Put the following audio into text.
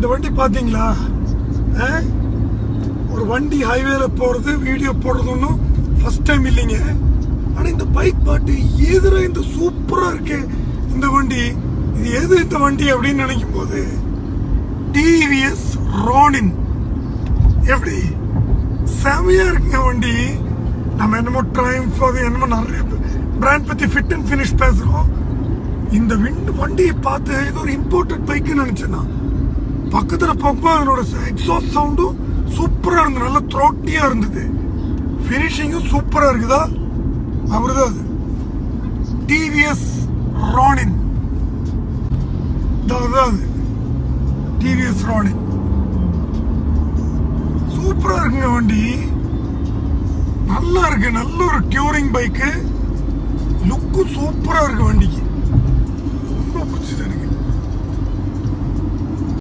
இந்த வண்டி பாத்தீங்களா? ஒரு வண்டி ஹைவேல போறது வீடியோ போடுறது ஒன்றும் ஃபர்ஸ்ட் டைம் இல்லைங்க. ஆனா இந்த பைக் பாட்டு எதிர இந்த சூப்பரா இருக்கு இந்த வண்டி. இது எது இந்த வண்டி அப்படின்னு நினைக்கும் போது டிவிஎஸ் ரானின். எப்படி செமையா இருக்குங்க வண்டி. நம்ம என்னமோ ட்ரைம்ஃப் அது என்னமோ நிறைய பிராண்ட் பத்தி ஃபிட் அண்ட் ஃபினிஷ் பேசுறோம். இந்த வண்டியை பார்த்து இது ஒரு இம்போர்ட்டட் பைக்குன்னு நினைச்சேன். பக்கத்துல போகும்போது அதனோட எக்ஸாஸ்ட் சவுண்டும் சூப்பரா இருந்தது, நல்ல த்ரோட்டியா இருந்தது. ஃபினிஷிங்கும் சூப்பரா இருக்குதா? அவருதான் அது டிவிஎஸ் ரானின். அது டிவிஎஸ் ரானின் சூப்பரா இருக்குங்க வண்டி. நல்லா இருக்கு, நல்ல ஒரு டூரிங் பைக்கு. லுக்கும் சூப்பரா இருக்கு வண்டிக்கு. ரொம்ப பிடிச்சது எனக்கு.